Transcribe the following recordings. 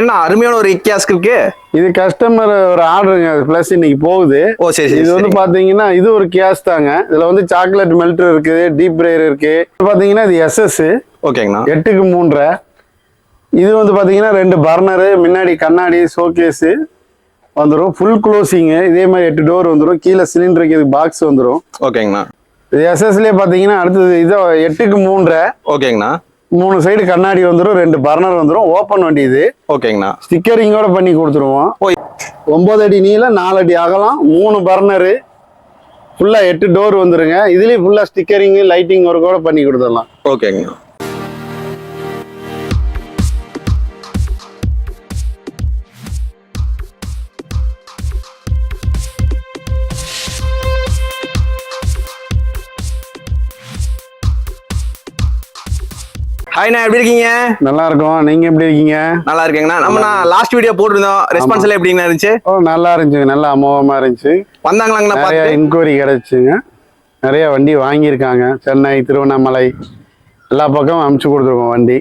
என்ன அருமையான ஒரு கியாஸ்க் இருக்கு. இது கஸ்டமர் ஒரு ஆர்டருங்க, பிளஸ் இன்னைக்கு போகுது. ஓ சரி சரி. இது வந்து பாத்தீங்கன்னா இது ஒரு கியாஸ் தாங்க. இதுல வந்து சாக்லேட் மெல்ட் இருக்குது, டீப் பிரேயர் இருக்கு. பாத்தீங்கன்னா இது எஸ்எஸ். ஓகேங்கண்ணா. 8க்கு 3. இது வந்து பாத்தீங்கன்னா 2 பர்னரு, முன்னாடி கண்ணாடி ஷோகேஸ் வந்துடும். Full closing. இதே மாதிரி 8 டோர் வந்துடும். கீழே சிலிண்டருக்கு இது பாக்ஸ் வந்துடும். ஓகேங்கண்ணா. இது எஸ்எஸ்லேயே பாத்தீங்கன்னா அடுத்தது இது 8க்கு 3. ஓகேங்கண்ணா. 3 சைடு கண்ணாடி வந்துடும், 2 பர்னர் வந்துடும். ஓப்பன் வண்டி இது. ஓகேங்கண்ணா. ஸ்டிக்கரிங்கோட பண்ணி கொடுத்துருவோம். 9 அடி நீளம், 4 அடி அகலம், 3 பர்னரு, ஃபுல்லா 8 டோர் வந்துருங்க. இதுலயும் ஃபுல்லா ஸ்டிக்கரிங் லைட்டிங் ஒர்க்கோட பண்ணி கொடுத்துடலாம். ஓகேங்கண்ணா. ஹாய்ண்ணா, எப்படி இருக்கீங்க? நல்லா இருக்கும். நீங்க எப்படி இருக்கீங்க? நல்லா இருக்கேங்கண்ணா. நம்ம லாஸ்ட் வீடியோ போட்டிருந்தோம், ரெஸ்பான்ஸ் எல்லாம் எப்படிங்கண்ணா இருந்துச்சு? ஓ நல்லா இருந்துச்சுங்க, நல்லா அமோகமா இருந்துச்சு. வந்தாங்களாங்கண்ணா? நிறைய இன்கொயரி கிடைச்சுங்க. நிறைய வண்டி வாங்கியிருக்காங்க. சென்னை, திருவண்ணாமலை எல்லா பக்கமும் அமுச்சு கொடுத்துருக்கோம் வண்டி.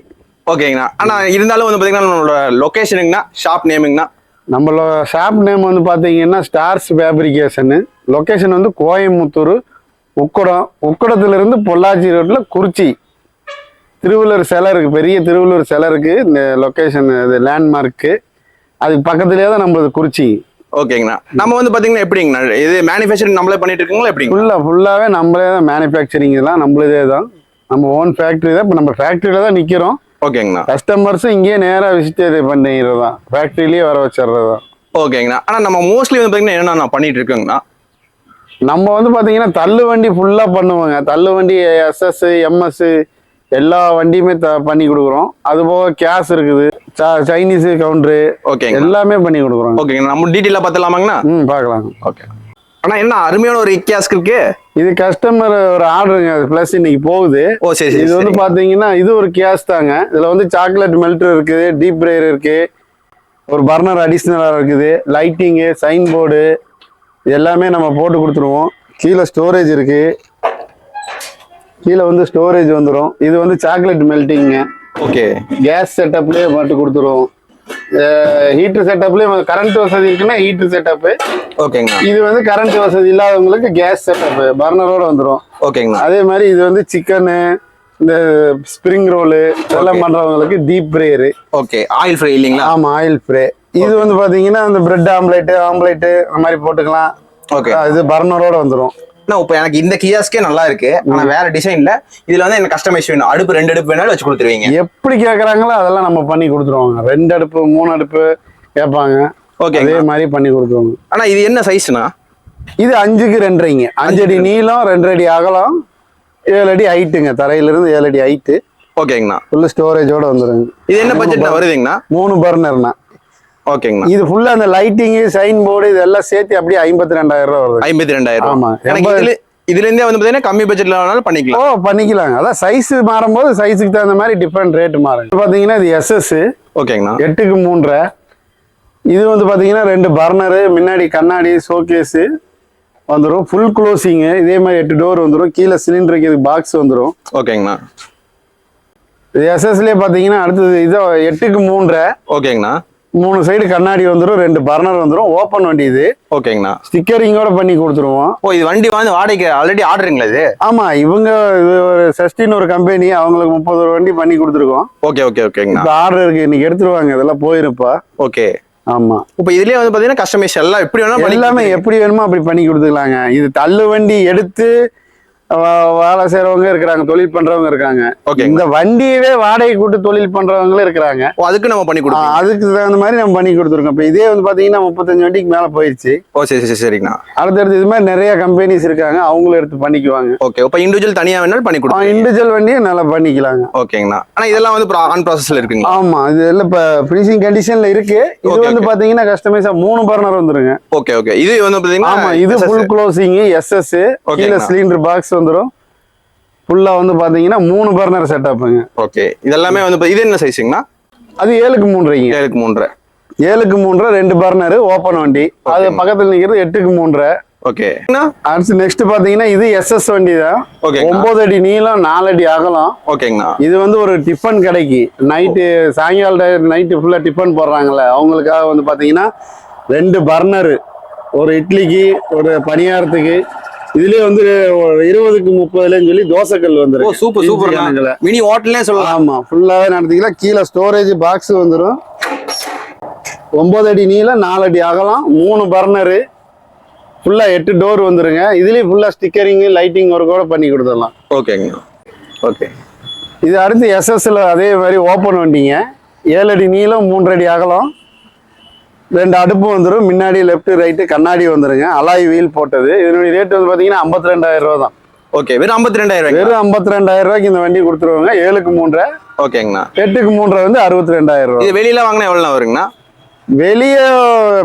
ஓகேங்கண்ணா. ஆனா இருந்தாலும் வந்து பாத்தீங்கன்னா நம்மளோட லொகேஷனுங்கண்ணா, ஷாப் நேமுங்கண்ணா. நம்மளோட ஷாப் நேம் வந்து பாத்தீங்கன்னா ஸ்டார்ஸ் ஃபேப்ரிகேஷனு. லொகேஷன் வந்து கோயம்புத்தூர் உக்கடம். உக்கடத்துல இருந்து பொள்ளாச்சி ரோட்ல குறிச்சி திருவள்ளுவர் சிலை இருக்கு, பெரிய திருவள்ளுவர் சிலை இருக்கு. இந்த லொக்கேஷன் இது லேண்ட்மார்க்கு, அதுக்கு பக்கத்துலேயே தான் நம்மளது குறிச்சி. ஓகேங்கண்ணா. நம்ம வந்து பாத்தீங்கன்னா எப்படிங்கண்ணா இது மேனுஃபேக்சரிங் நம்மளே பண்ணிட்டு இருக்கீங்களா எப்படி? ஃபுல்லாவே நம்மளே தான் மேனுஃபேக்சரிங் தான், நம்மளதே தான். நம்ம ஓன் ஃபேக்டரி தான். இப்போ நம்ம ஃபேக்டரியில தான் நிற்கிறோம். ஓகேங்கண்ணா. கஸ்டமர்ஸும் இங்கேயே நேராக விசிட் பண்ணிடுறது தான், ஃபேக்டரியிலேயே வர வச்சிடுறது தான். ஓகேங்கண்ணா. ஆனால் நம்ம மோஸ்ட்லி வந்து பார்த்தீங்கன்னா என்னென்ன பண்ணிட்டு இருக்கோங்கண்ணா, நம்ம வந்து பார்த்தீங்கன்னா தள்ளு வண்டி ஃபுல்லாக பண்ணுவோங்க. தள்ளு வண்டி எஸ்எஸ், எம்எஸ் எல்லா வண்டியுமே பண்ணி கொடுக்குறோம். அது போக கேஸ் இருக்குது, சைனீஸ் கவுண்டரு, ஓகே எல்லாமே பண்ணி கொடுக்குறோம். ஓகேங்கண்ணா. நம்ம டீட்டெயிலாக பார்த்துலாமாங்கண்ணா? பார்க்கலாம். ஓகே. ஆனால் என்ன அருமையான ஒரு கியாஸ்க் இருக்கு. இது கஸ்டமர் ஒரு ஆர்டருங்க, பிளஸ் இன்னைக்கு போகுது. ஓ சரி சரி. இது வந்து பாத்தீங்கன்னா இது ஒரு கியாஸ் தாங்க. இதுல வந்து சாக்லேட் மெல்ட் இருக்குது, டீப் பிரேயர் இருக்கு, ஒரு பர்னர் அடிஷ்னலா இருக்குது, லைட்டிங்கு, சைன் போர்டு எல்லாமே நம்ம போட்டு கொடுத்துருவோம். கீழே ஸ்டோரேஜ் இருக்கு, கீழே வந்து ஸ்டோரேஜ் வந்துடும். இது வந்து சாக்லேட் மெல்ட்டிங்க. ஓகே. கேஸ் செட்டப்லேயே மட்டும் கொடுத்துருவோம். ஹீட்டர் செட்டப்லேயே கரண்ட் வசதி இருக்குன்னா ஹீட்டர் செட்டப்பு. ஓகேங்க. இது வந்து கரண்ட் வசதி இல்லாதவங்களுக்கு கேஸ் செட்டப் பர்னரோட வந்துடும். ஓகேங்க. அதே மாதிரி இது வந்து சிக்கனு, இந்த ஸ்ப்ரிங் ரோலு இதெல்லாம் பண்றவங்களுக்கு deep prayer. Okay. Oil fry இல்லைங்களா? ஆமா, ஆயில் ஃப்ரை. இது வந்து பாத்தீங்கன்னா இந்த பிரெட் ஆம்லேட்டு அந்த மாதிரி போட்டுக்கலாம். ஓகே. இது பர்னரோட வந்துடும். இப்போ எனக்கு இந்த கியாஸ்கே நல்லா இருக்கு, ஆனா வேற டிசைன்ல இதுல வந்து எனக்கு கஸ்டமைஸ் வேணும். அடுப்பு 2 அடுப்பு வேணாலும் வச்சு கொடுத்துருவீங்க. எப்படி கேக்குறாங்களோ அதெல்லாம் நம்ம பண்ணி கொடுத்துருவாங்க. 2 அடுப்பு 3 அடுப்பு கேட்பாங்க. ஓகே, அதே மாதிரி பண்ணி கொடுத்துருவாங்க. ஆனா இது என்ன சைஸ்னா? இது 5க்கு 2.5, 5 அடி நீளம், 2 அடி அகலம், 7 அடி ஹைட்டுங்க. தரையில இருந்து 7 அடி ஹைட்டு. ஓகேங்கண்ணா. ஃபுல் ஸ்டோரேஜோட வந்துருங்க. இது என்ன பட்ஜெட்ல வருதுங்கண்ணா? 3 பர்னர்னா. ஓகேங்கண்ணா. இது ஃபுல்லா அந்த லைட்டிங், சைன் போர்டு இதெல்லாம் சேர்த்து அப்படியே 52,000 ரூபா வருது. 52,000. ஆமா. இதுல இருந்தே வந்து பாத்தீங்கன்னா கம்மி பட்ஜெட்ல வேணாலும் பண்ணிக்கலாம். ஓ பண்ணிக்கலாங்க. அதான் சைஸ் மாறும்போது சைஸுக்கு தகுந்த மாதிரி டிஃபரெண்ட் ரேட் மாறும். பாத்தீங்கன்னா இது எஸ்எஸ். ஓகேங்கண்ணா. 8க்கு 3. இது வந்து பாத்தீங்கன்னா 2 பர்னரு, முன்னாடி கண்ணாடி ஷோகேஸ் வந்துடும். Full closing. இதே மாதிரி 8 டோர் வந்துடும். கீழே சிலிண்டருக்கு இது பாக்ஸ் வந்துடும். ஓகேங்கண்ணா. இது எஸ்எஸ்லயே பாத்தீங்கன்னா அடுத்தது இது 8க்கு 3. ஓகேங்கண்ணா. 3 சைடு கண்ணாடி வந்துடும், 2 பர்னர் வந்துடும். ஓப்பன் வண்டி இது. ஓகேங்கண்ணா. ஸ்டிக்கரிங்கோட பண்ணி கொடுத்துருவோம். ஓ, இது வண்டி வந்து வாடகைக்கு ஆல்ரெடி ஆர்டருங்களா இது? ஆமா, இவங்க இது ஒரு சஸ்டின் ஒரு கம்பெனி, அவங்களுக்கு 30 வண்டி பண்ணி கொடுத்துருக்கோம். ஓகே ஓகே ஓகேங்கண்ணா. இப்போ ஆர்டர் இருக்கு, இன்னைக்கு எடுத்துருவாங்க. இதெல்லாம் போயிருப்பா. ஓகே. ஆமா. இப்போ இதுலயே வந்து பாத்தீங்கன்னா கஸ்டமைஸ் எல்லாம் எப்படி வேணா எல்லாமே எப்படி வேணுமோ அப்படி பண்ணி கொடுத்துக்கலாங்க. இது தள்ளு வண்டி எடுத்து வேலை செய்யறவங்க இருக்கிறாங்க, தொழில் பண்றவங்க இருக்காங்க. இந்த வண்டியவே வாடகை கூட்டு தொழில் பண்றவங்களும் இருக்கிறாங்க. அதுக்கு நம்ம பண்ணி கொடுப்போம். அதுக்கு தகுந்த மாதிரி நம்ம பண்ணி கொடுத்துருக்கோம். இப்போ இதே வந்து பாத்தீங்கன்னா 35 வண்டிக்கு மேல போயிடுச்சு. ஓ சரி சரி சரிங்கண்ணா. அடுத்தடுத்து இது மாதிரி நிறைய கம்பெனிஸ் இருக்காங்க, அவங்களும் எடுத்து பண்ணிக்குவாங்க. ஓகே. இப்போ இண்டிவிஜுவல் தனியா வேணாலும் பண்ணி கொடுப்போம். இண்டிவிஜுவல் வண்டியும் நல்லா பண்ணிக்கலாங்க. ஓகேங்கண்ணா. ஆனா இதெல்லாம் வந்து ஆன் ப்ராசஸ்ல இருக்குங்க. ஆமா, இது எல்லாம் இப்ப ஃபினிஷிங் கண்டிஷன்ல இருக்கு. இது வந்து பாத்தீங்கன்னா கஸ்டமைஸா 3 பர்னர் வந்துருங்க. Okay okay. இது வந்து பாத்தீங்கன்னா ஆமா, இது ஃபுல் க்ளோசிங் எஸ்எஸ். கீழ சிலிண்டர் பாக்ஸ் வந்துரும். ஃபுல்லா வந்து பாத்தீங்கன்னா 3 பர்னர் செட்டப்ங்க. ஓகே. இதெல்லாமே வந்து இது என்ன சைஸ்ங்கண்ணா? அது 7க்கு 3. 7க்கு 3. 7க்கு 3 2 பர்னர் ஓப்பன் வண்டி. அது பக்கத்துல நிக்கிறது 8க்கு 3. ஓகே. அடுத்து நெக்ஸ்ட் பாத்தீங்கன்னா இது எஸ்எஸ் வண்டி தான். ஓகே. 9 அடி நீளம் 4 அடி அகலம். ஓகேங்கண்ணா. இது வந்து ஒரு டிஃபன் கடைக்கு நைட்டு சாயங்காலம் நைட்டு ஃபுல்லா டிஃபன் போடுறாங்கல்ல அவங்களுக்காக வந்து பாத்தீங்கன்னா 2 பர்னர், ஒரு இட்லிக்கு ஒரு பணியாரத்துக்கு. இதுலயே வந்து 20க்கு 30ன்னு சொல்லி தோசைக்கல் வந்துரும். Super super. மினி ஹோட்டல்லே சொல்லலாம். ஆமா, ஃபுல்லாவே நடத்திக்கலாம். கீழே ஸ்டோரேஜ் பாக்ஸ் வந்துடும். 9 அடி நீளம் 4 அடி அகலம், 3 பர்னரு, ஃபுல்லா 8 டோர் வந்துருங்க. இதுலயும் ஃபுல்லா ஸ்டிக்கரிங் லைட்டிங் ஒர்க்கோட பண்ணி கொடுத்துடலாம். ஓகேங்க. ஓகே. இது அடுத்து எஸ்எஸ்ல அதே மாதிரி ஓப்பன் வண்டிங்க. 7 அடி நீளம் 3 அடி அகலம், 2 அடுப்பு வந்துடும். முன்னாடி லெஃப்ட் ரைட்டு கண்ணாடி வந்துருங்க. அலாய் வீல் போட்டது. இதனுடைய ரேட் வந்து பாத்தீங்கன்னா 52,000 ரூபா தான். ஓகே. வெறும் 52,000. வெறும் 52,000 ரூபாய்க்கு இந்த வண்டி கொடுத்துருவாங்க. 7க்கு 3. ஓகேங்கண்ணா. 8க்கு 3 வந்து 62,000 ரூபா. இது வெளியில வாங்கினா எவ்வளவு வருங்கண்ணா? வெளியே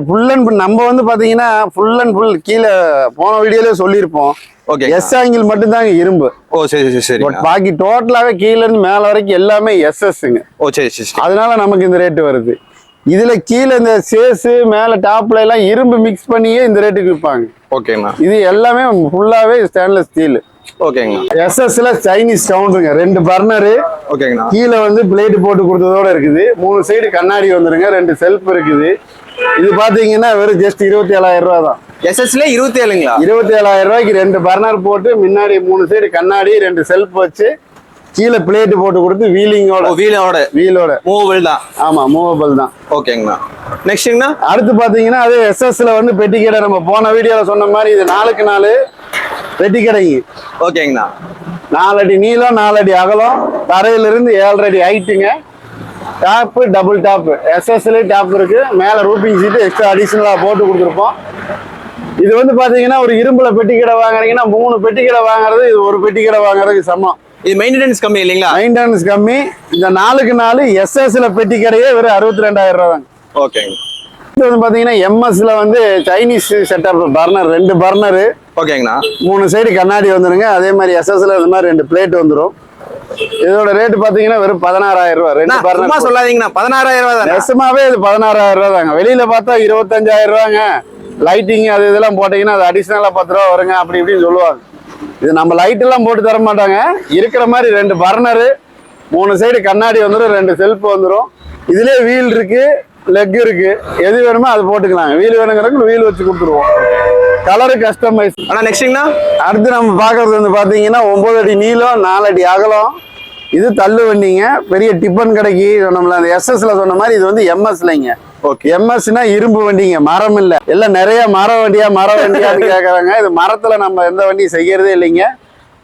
ஃபுல் அண்ட் ஃபுல் நம்ம வந்து பாத்தீங்கன்னா ஃபுல் அண்ட் ஃபுல் கீழே போன வீடியோல சொல்லியிருப்போம். ஓகே. எஸ் ஆங்கிள் மட்டும் தாங்க இரும்பு. ஓ சரி சரி சரி. பட் பாக்கி டோட்டலாவே கீழ இருந்து மேல வரைக்கும் எல்லாமே எஸ்எஸ்ங்க. ஓ சரி சரி. அதனால நமக்கு இந்த ரேட் வருது. இதுல கீழே இந்த சேஸ் மேல டாப்ல எல்லாம் இரும்பு மிக்ஸ் பண்ணியே இந்த ரேட்டுக்கு விற்பாங்க. ஓகேண்ணா. இது எல்லாமே ஃபுல்லாவே ஸ்டெயின்லெஸ் ஸ்டீல். ஓகேங்கண்ணா. எஸ்எஸ்ல சைனீஸ் கவுண்டருங்க. 2 பர்னரு. ஓகேங்கண்ணா. கீழே வந்து பிளேட் போட்டு கொடுத்ததோட இருக்குது. 3 சைடு கண்ணாடி வந்துருங்க. 2 செல்ஃப் இருக்குது. இது பாத்தீங்கன்னா வெறும் ஜஸ்ட் 27,000 ரூபா தான். எஸ்எஸ்ல 27ங்களா? 27,000 ரூபாய்க்கு 2 பர்னர் போட்டு முன்னாடி 3 சைடு கண்ணாடி 2 செல்ஃப் வச்சு கீழே பிளேட் போட்டு கொடுத்து வீலோட மூவபிள் தான். ஆமா, மூவபிள் தான். ஓகேங்கண்ணா. நெக்ஸ்ட்ங்கண்ணா அடுத்து பாத்தீங்கன்னா அது எஸ்எஸ்ல வந்து பெட்டி கடை. நம்ம போன வீடியோல சொன்ன மாதிரி இது 4க்கு 4 பெட்டி கடைங்க. ஓகேங்கண்ணா. 4 அடி நீளம் 4 அடி அகலம், தரையில இருந்து 7.5 அடி ஹைட்டுங்க. டாப் டபுள் டாப் எஸ்எஸ்ல டாப் இருக்கு. மேல ரூபிங் சீட்டு எக்ஸ்ட்ரா அடிஷனலா போட்டு கொடுத்துருப்போம். இது வந்து பாத்தீங்கன்னா ஒரு இரும்புல பெட்டி கடை வாங்குறீங்கன்னா 3 பெட்டி கடை வாங்குறது இது ஒரு பெட்டி கடை வாங்குறதுக்கு சமம். இது மெயின்டெனன்ஸ் கம்மி இல்லைங்களா? மெயின்டெனன்ஸ் கம்மி. இந்த 4க்கு 4 எஸ்எஸ்ல பெட்டி கடையே வெறும் 62,000 ரூபா தாங்க. ஓகேங்க. இது வந்து பாத்தீங்கன்னா எம்எஸ்ல வந்து சைனீஸ் செட்டப் பர்னர். 2 பர்னரு. ஓகேங்கண்ணா. 3 சைடு கண்ணாடி வந்துருங்க. அதே மாதிரி எஸ்எஸ்ல இந்த மாதிரி 2 பிளேட் வந்துடும். இதோட ரேட் பாத்தீங்கன்னா வெறும் 16,000 ரூபா. 2 பர்னர் சொல்லாதீங்கண்ணா. 16,000 ரூபா தான். நெசமாவே இது 16,000 ரூபா தாங்க. வெளியில பார்த்தா 25,000 ரூபாங்க. லைட்டிங் அது இதெல்லாம் போட்டீங்கன்னா அது அடிஷனலா 10 ரூபா வருங்க அப்படி இப்படின்னு சொல்லுவாங்க. இது நம்ம லைட் எல்லாம் போட்டு தர மாட்டாங்க. இருக்கிற மாதிரி 2 பர்னரு, 3 சைடு கண்ணாடி வந்துடும், 2 செல்ஃப் வந்துடும். இதுலயே வீல் இருக்கு, லெக் இருக்கு. எது வேணுமோ அது போட்டுக்கலாம். வீல் வேணுங்கிறதுக்கு வீல் வச்சு கொடுத்துருவோம். Colour customise. ஆனா நெக்ஸ்ட்ங்கண்ணா அடுத்து நம்ம பாக்குறது வந்து பாத்தீங்கன்னா 9 அடி நீளம் 4 அடி அகலம். இது தள்ளு வண்டிங்க. பெரிய டிஃபன் கடைக்கு நம்மள அந்த எஸ்எஸ்ல சொன்ன மாதிரி இது வந்து எம்எஸ்லைங்க. ஓகே. எம்எஸ்னா இரும்பு வண்டிங்க, மரம் இல்ல. எல்லாம் நிறைய மர வண்டியான்னு கேக்குறாங்க. இது மரத்துல நம்ம எந்த வண்டியும் செய்யறதே இல்லைங்க.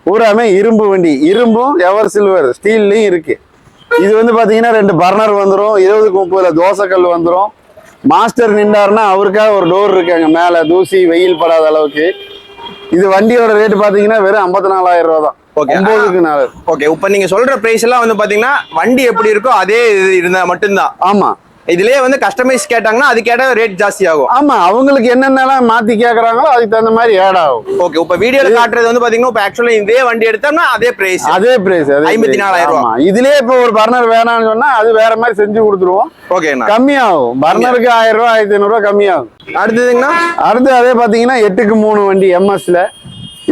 பூராமே இரும்பு வண்டி. இரும்பும் எவர் சில்வர் ஸ்டீல்லையும் இருக்கு. இது வந்து பாத்தீங்கன்னா 2 பர்னர் வந்துடும். 20க்கு 30 தோசைக்கல் வந்துடும். மாஸ்டர் நின்றாருன்னா அவருக்காக ஒரு டோர் இருக்காங்க மேல, தூசி வெயில் படாத அளவுக்கு. இது வண்டியோட ரேட் பாத்தீங்கன்னா வெறும் 54,000 ரூபா தான். ஓகே. 9க்கு 4. ஓகே. இப்ப நீங்க சொல்ற பிரைஸ் எல்லாம் வந்து பாத்தீங்கன்னா வண்டி எப்படி இருக்கோ அதே இருந்தா மட்டும்தான். ஆமா. இதுலயே வந்து கஸ்டமைஸ் கேட்டாங்கன்னா அது கேட்டா ரேட் ஜாஸ்தி ஆகும். ஆமா, அவங்களுக்கு என்னென்னலாம் மாத்தி கேக்குறாங்களோ அதுக்கு தகுந்த மாதிரி ஆட் ஆகும். ஓகே. இப்ப வீடியோல காட்டுறது வந்து பாத்தீங்கன்னா இப்ப ஆக்சுவலா இதே வண்டி எடுத்தோம்னா அதே பிரைஸ் 54,000 ரூபாய். இதுலயே இப்ப ஒரு பர்னர் வேணாம்னு சொன்னா அது வேற மாதிரி செஞ்சு கொடுத்துருவோம். ஓகேண்ணா. கம்மியாகும். பர்னருக்கு 1000 ரூபாய் 1500 ரூபாய் கம்மியாகும். அடுத்ததுங்கண்ணா அடுத்து அதே பாத்தீங்கன்னா 8க்கு 3 வண்டி எம்எஸ்ல.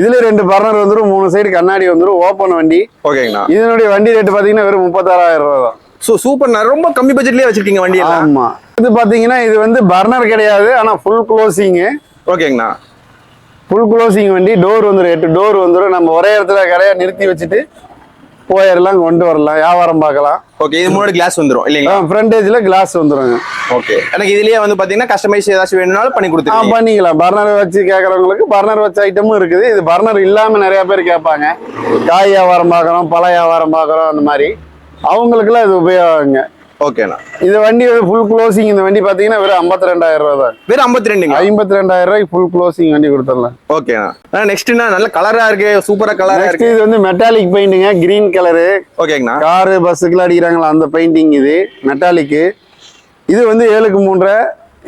இதுல 2 பர்னர் வந்துடும், 3 சைடு கண்ணாடி வந்துடும், ஓப்பன் வண்டி. ஓகேங்கண்ணா. இதனுடைய வண்டி ரேட் பாத்தீங்கன்னா வெறும் 36,000 ரூபாய் தான். சூப்பர். ரொம்ப கம்மி பட்ஜெட்லயே வச்சிருக்கீங்க வண்டி எல்லாம். ஆமா. இது பாத்தீங்கன்னா இது வந்து பர்னர் கிடையாது, ஆனா ஃபுல் க்ளோசிங். ஓகேங்கண்ணா. ஃபுல் க்ளோசிங் வண்டி. டோர் வந்துடும், 8 டோர் வந்துடும். நம்ம ஒரே இடத்துல கரையா நிறுத்தி வச்சுட்டு போயிடலாம், கொண்டு வரலாம், வியாபாரம் பார்க்கலாம். ஓகே. இது முன்னாடி கிளாஸ் வந்துரும் இல்லைங்களா? ஃப்ரண்டேஜ்ல கிளாஸ் வந்துருங்க. ஓகே. எனக்கு இதுலயே வந்து பாத்தீங்கன்னா கஸ்டமைஸ் ஏதாச்சும் வேணும்னாலும் பண்ணி கொடுத்துருங்க. பண்ணிக்கலாம். பர்னர் வச்சு கேட்கறவங்களுக்கு பர்னர் வச்ச ஐட்டமும் இருக்குது. இது பர்னர் இல்லாம நிறைய பேர் கேட்பாங்க. காய் வியாபாரம் பார்க்குறோம், பழ வியாபாரம் பார்க்குறோம், அந்த மாதிரி அவங்களுக்குலாம் இது உபயோகங்க. ஓகேண்ணா. இது வண்டி ஃபுல் க்ளோசிங். இந்த வண்டி பாத்தீங்கன்னா வெறும் 52,000 ரூபா தான். வெறும் 52,000 ரூபாய்க்கு ஃபுல் க்ளோசிங் வண்டி கொடுத்துடலாம். ஓகேண்ணா. நெக்ஸ்ட்னா நல்ல கலரா இருக்கு, சூப்பரா கலரா இருக்கு. இது வந்து மெட்டாலிக் பெயிண்டிங்க, கிரீன் கலரு. ஓகேங்கண்ணா. காரு பஸ்ஸுக்குலாம் அடிக்கிறாங்களா அந்த பெயிண்டிங். இது மெட்டாலிக்கு. இது வந்து 7க்கு 3.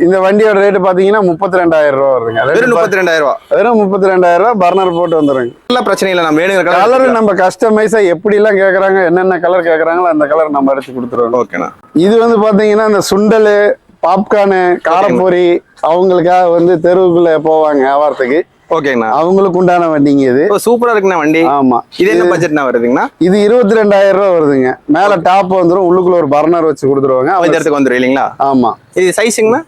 இந்த வண்டியோட ரேட் பாத்தீங்கன்னா 32,000 ரூபா வருதுங்க. வெறும் 32,000 ரூபா. வெறும் 32,000 ரூபா. பர்னர் போட்டு வந்துருங்க. எல்லாம் பிரச்சனை இல்லை. நம்ம வேணுங்கிற கலர் நம்ம கஸ்டமைஸா எப்படி எல்லாம் கேக்குறாங்க, என்னென்ன கலர் கேக்குறாங்களோ அந்த கலர் நம்ம அடிச்சு கொடுத்துருவோம். ஓகேண்ணா. இது வந்து பாத்தீங்கன்னா இந்த சுண்டல், பாப்கார்னு, காரப்பொரி அவங்களுக்காக வந்து தெருவுக்குள்ள போவாங்க வியாபாரத்துக்கு. ஓகேங்கண்ணா. அவங்களுக்கு உண்டான வண்டிங்க இது. சூப்பரா இருக்குண்ணா வண்டி. ஆமா. இது என்ன பட்ஜெட்னா வருதுங்கண்ணா? இது 22,000 ரூபா வருதுங்க. மேல டாப் வந்துடும், உள்ளுக்குள்ள ஒரு பர்னர் வச்சு கொடுத்துருவாங்க. இந்த இடத்துக்கு வந்துடும் இல்லைங்களா? ஆமா. இது சைஸுங்கண்ணா?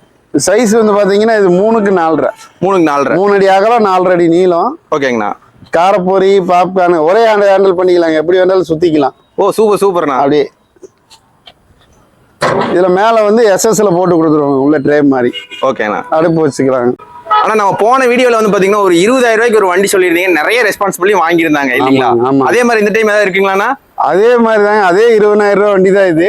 சைஸ் வந்து பாத்தீங்கன்னா இது 3க்கு 4.5. 3க்கு 4.5. 3 அடி அகலம், 4 அடி நீளம். ஓகேங்கண்ணா. காரப்பொரி, பாப்கார்ன் ஒரே ஹேண்டில் பண்ணிக்கலாங்க. எப்படி வேணாலும் சுத்திக்கலாம். சூப்பர்ண்ணா. அப்படியே இதுல மேல வந்து எஸ்எஸ்ல போட்டு கொடுத்துருவாங்க, உள்ள ட்ரே மாதிரி. ஓகேண்ணா. அடுப்பு வச்சுக்கிறாங்க. ஆனா நம்ம போன வீடியோல வந்து பாத்தீங்கன்னா ஒரு 20,000 ரூபாய்க்கு ஒரு வண்டி சொல்லியிருந்தீங்க. நிறைய ரெஸ்பான்சிபிலிட்டி வாங்கியிருந்தாங்க இல்லைங்களா? அதே மாதிரி இந்த டைம் ஏதாவது இருக்குங்களாண்ணா? அதே மாதிரி தாங்க. அதே 20,000 ரூபா வண்டி தான் இது.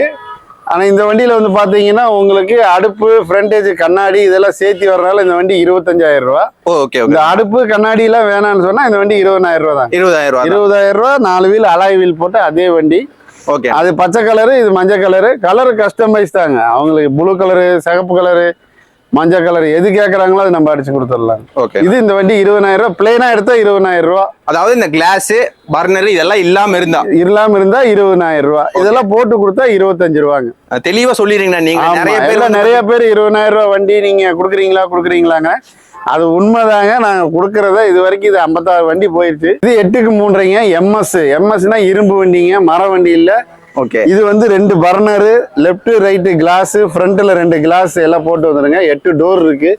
ஆனா இந்த வண்டியில வந்து பாத்தீங்கன்னா உங்களுக்கு அடுப்பு, ஃப்ரண்டேஜ், கண்ணாடி இதெல்லாம் சேர்த்து வர்றதுனால இந்த வண்டி 25,000 ரூபா. ஓகே. இந்த அடுப்பு கண்ணாடி எல்லாம் வேணாம்னு சொன்னா இந்த வண்டி 20,000 ரூபா தான். 20,000 ரூபா. 4 வீல் அலாய் வீல் போட்டு அதே வண்டி. ஓகே. அது பச்சை கலரு, இது மஞ்சள் கலரு. கலரு கஸ்டமைஸ் தாங்க. அவங்களுக்கு ப்ளூ கலரு, சிகப்பு கலரு, மஞ்சள் கலர் எது கேட்கறாங்களோ அது நம்ம அடிச்சு கொடுத்துடலாம். ஓகே. இது இந்த வண்டி 20,000 ரூபா. பிளைனா எடுத்தா 20,000 ரூபா. அதாவது இந்த கிளாஸ், பர்னர் இதெல்லாம் இல்லாம இருந்தா 20,000 ரூபா. இதெல்லாம் போட்டு கொடுத்தா 25 ரூபாங்க. தெளிவா சொல்லிடுறீங்க நீங்க. நிறைய பேர் 20,000 ரூபா வண்டி நீங்க கொடுக்குறீங்களாங்க. அது உண்மைதாங்க. நாங்க கொடுக்கறத இது வரைக்கும் இது 56 வண்டி போயிருச்சு. இது 8க்கு 3.5 எம்எஸ்னா இரும்பு வண்டிங்க, மர வண்டி இல்ல. ஓகே. இது வந்து 2 பர்னரு, லெஃப்ட் ரைட்டு கிளாஸ், ஃப்ரண்ட்ல 2 கிளாஸ் எல்லாம் போட்டு வந்துருங்க. 8 டோர் இருக்கு.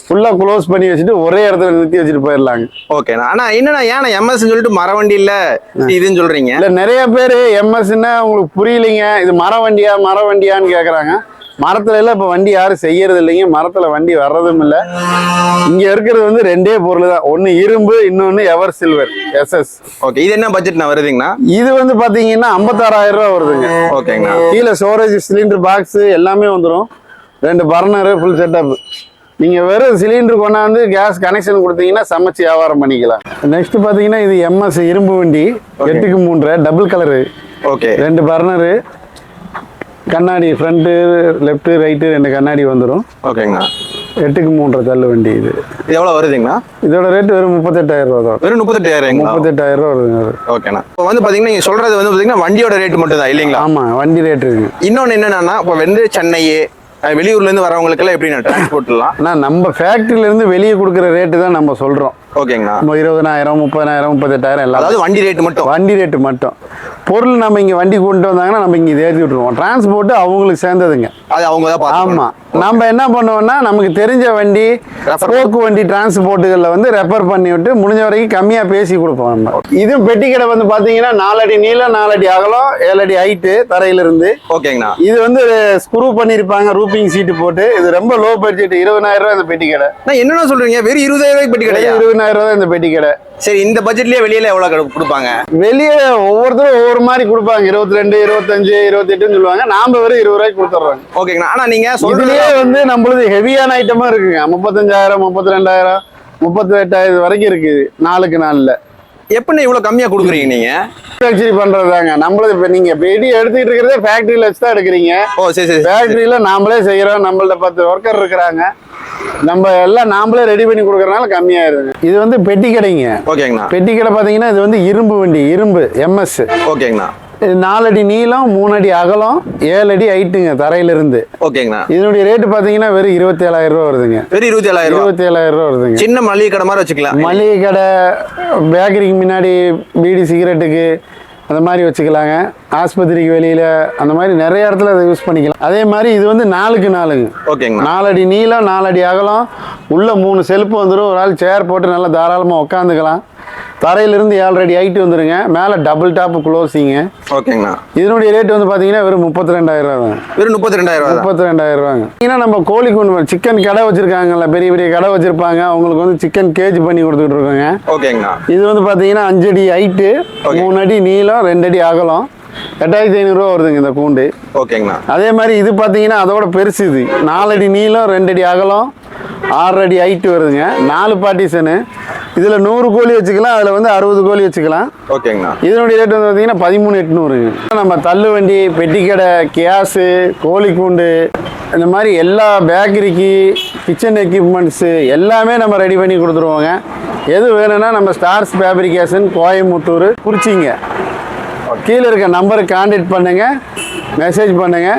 ஃபுல்லா க்ளோஸ் பண்ணி வச்சுட்டு ஒரே இடத்துல நிறுத்தி வச்சுட்டு போயிடலாங்க. ஓகே. ஆனா என்னன்னா ஏன்னா எம்எஸ் சொல்லிட்டு மர வண்டி இல்ல இதுன்னு சொல்றீங்க? இல்ல, நிறைய பேர் எம்எஸ்ன்னா உங்களுக்கு புரியலைங்க. இது மர வண்டியான்னு கேக்குறாங்க. மரத்துல எல்லாம் இப்ப வண்டி யாரும் செய்யறது இல்லைங்க. மரத்துல வண்டி வர்றதும் இல்ல. இங்க இருக்கிறது வந்து 2 பொருள் தான். ஒன்னு இரும்பு, இன்னொன்னு எவர் சில்வர் எஸ்எஸ். ஓகே. இது என்ன பட்ஜெட் வருதுங்கண்ணா? இது வந்து பாத்தீங்கன்னா 56,000 ரூபா வருதுங்க. ஓகேங்கண்ணா. கீழே ஸ்டோரேஜ், சிலிண்டர் பாக்ஸ் எல்லாமே வந்துடும். 2 பர்னர், ஃபுல் செட்டப். நீங்க வெறும் சிலிண்டர் கொண்டாந்து கேஸ் கனெக்ஷன் கொடுத்தீங்கன்னா சமைச்சு வியாபாரம் பண்ணிக்கலாம். நெக்ஸ்ட் பாத்தீங்கன்னா இது எம்எஸ் இரும்பு வண்டி. 8க்கு 3 டபுள் கலரு. ஓகே. 2 பர்னரு, கண்ணாடி ஃப்ரண்ட், லெஃப்ட், ரைட்டு 2 கண்ணாடி வந்துடும். ஓகேங்கண்ணா. 8க்கு 3 தள்ளு வண்டி. இது எவ்வளவு வருதுங்கண்ணா? இதோட ரேட் வெறும் 38,000 ரூபா தான். வெறும் 38,000 ரூபா வருதுங்க. ஓகேண்ணா. இப்போ வந்து பாத்தீங்கன்னா நீங்க சொல்றது வந்து பாத்தீங்கன்னா வண்டியோட ரேட் மட்டும் தான் இல்லைங்களா? ஆமா, வண்டி ரேட் இருக்கு. இன்னொன்னு என்னன்னா இப்போ வந்து சென்னை, வெளியூர்ல இருந்து வரவங்களுக்கு எல்லாம் எப்படி டிரான்ஸ்போர்ட்லாம்? நம்ம ஃபேக்டரியில இருந்து வெளியே கொடுக்குற ரேட்டு தான் நம்ம சொல்றோம். ஓகேங்கண்ணா. 20,000, 30,000, 38,000 எல்லாம். அதாவது வண்டி ரேட் மட்டும். பொருள் நம்ம இங்க வண்டி கொண்டு வந்தாங்கன்னா நம்ம இங்க ஏற்றி விட்டுருவோம். டிரான்ஸ்போர்ட் அவங்களுக்கு சேர்ந்ததுங்க. அது அவங்க தான் பார்த்துக்கணும். ஆமா. நம்ம என்ன பண்ணுவோம்னா நமக்கு தெரிஞ்ச வண்டி, போக்கு வண்டி டிரான்ஸ்போர்ட்டுகள்ல வந்து ரெஃபர் பண்ணி விட்டு முடிஞ்ச வரைக்கும் கம்மியா பேசி கொடுப்போம் நம்ம. இது பெட்டி கடை வந்து பாத்தீங்கன்னா 4 அடி நீளம், 4 அடி அகலம், 7 அடி ஹைட்டு தரையில இருந்து. ஓகேங்கண்ணா. இது வந்து ஸ்க்ரூ பண்ணிருப்பாங்க, ரூப்பிங் சீட்டு போட்டு. இது ரொம்ப லோ பட்ஜெட். 20,000 ரூபாய் இந்த பெட்டி கடை. என்னன்னா சொல்றீங்க? வெறும் 20,000 ரூபாய்க்கு பெட்டி கடை? 20,000 ரூபாய் இந்த பெட்டி கடை. சரி, இந்த பட்ஜெட்லயே வெளியில எவ்வளவு கொடுப்பாங்க? வெளியே ஒவ்வொருத்தரும் ஒவ்வொரு மாதிரி கொடுப்பாங்க. 22, 25, 28 சொல்லுவாங்க. நாம வெறும் 20 ரூபாய்க்கு கொடுத்துட்றோம். ஓகேங்கண்ணா. ஆனா நீங்க சொல்றதுலயே வந்து நம்மளுது ஹெவியான ஐட்டமா இருக்குங்க. 35,000, 32,000, 38,000 வரைக்கும் இருக்குது. 4க்கு 4ல. எப்படி இவ்வளவு கம்மியா கொடுக்குறீங்க நீங்க? மேனுஃபேக்சரிங் பண்றதாங்க. நம்மளது இப்ப நீங்க பெடி எடுத்துக்கிட்டு இருக்கிறதே ஃபேக்டரியில வச்சு தான் எடுக்கிறீங்க. ஓ சரி சரி. ஃபேக்டரியில நாமளே செய்யறோம். நம்மள்ட்ட 10 ஒர்க்கர் இருக்கிறாங்க. நம்ம எல்லாம் நாமளே ரெடி பண்ணி கொடுக்கறதுனால கம்மியாயிருங்க. இது வந்து பெட்டி கடைங்க. ஓகேங்கண்ணா. பெட்டி கடை பாத்தீங்கன்னா இது வந்து இரும்பு வண்டி, இரும்பு எம்எஸ். ஓகேங்கண்ணா. 4 அடி நீளம், 3 அடி அகலம், 7 அடி ஹைட்டுங்க தரையில இருந்து. ஓகேங்கண்ணா. இதனுடைய ரேட் பாத்தீங்கன்னா வெறும் 27,000 ரூபா வருதுங்க. வெறும் 27,000 ரூபா வருதுங்க. சின்ன மளிகை கடை மாதிரி வச்சுக்கலாம். மளிகை கடை, பேக்கரிக்கு முன்னாடி பீடி சிகரெட்டுக்கு அந்த மாதிரி வச்சுக்கலாங்க. ஆஸ்பத்திரிக்கு வெளியில அந்த மாதிரி நிறைய இடத்துல அதை யூஸ் பண்ணிக்கலாம். அதே மாதிரி இது வந்து 4க்கு 4ங்க. ஓகேங்க. 4 அடி நீளம், 4 அடி அகலம், உள்ள 3 செல்ஃப் வந்துடும். ஒரு ஆள் சேர் போட்டு நல்லா தாராளமாக உட்காந்துக்கலாம். தரையிலிருந்து 7 அடி ஹைட் வந்துருங்க. மேலே டபுள் டாப் க்ளோசிங்க. ஓகேங்கண்ணா. இதனுடைய ரேட் வந்து பார்த்தீங்கன்னா வெறும் 32,000 ரூபாங்க. வெறும் 32,000 ரூபாங்க. ஏன்னா நம்ம கோழி கொண்டு சிக்கன் கடை வச்சிருக்காங்கல்ல, பெரிய பெரிய கடை வச்சிருப்பாங்க. அவங்களுக்கு வந்து சிக்கன் கேஜ் பண்ணி கொடுத்துட்டு இருக்கோங்க. ஓகேங்கண்ணா. இது வந்து பார்த்தீங்கன்னா 5 அடி ஹைட்டு, 3 அடி நீளம், 2 அடி அகலம், 8,500 ரூபா வருதுங்க இந்த கூண்டு. ஓகேங்கண்ணா. அதே மாதிரி இது பார்த்தீங்கன்னா அதோட பெருசு. இது 4 அடி நீளம், 2 அடி அகலம், 6 அடி ஹைட்டு வருதுங்க. 4 பார்ட்டிஷனு. இதுல 100 கோழி வச்சுக்கலாம். அதுல வந்து 60 கோழி வச்சுக்கலாம். ஓகேங்கண்ணா. இதனுடைய ரேட் வந்து பார்த்தீங்கன்னா 13,800. நம்ம தள்ளு வண்டி, பெட்டி கடை, கேஸு, கோழி கூண்டு, இந்த மாதிரி எல்லா பேக்கரிக்கு கிச்சன் எக்யூப்மெண்ட்ஸு எல்லாமே நம்ம ரெடி பண்ணி கொடுத்துருவோங்க. எது வேணும்னா நம்ம ஸ்டார்ஸ் ஃபேப்ரிகேஷன், கோயம்புத்தூர், குறிச்சிங்க. கீழே இருக்க நம்பருக்கு கான்டாக்ட் பண்ணுங்க, மெசேஜ் பண்ணுங்க.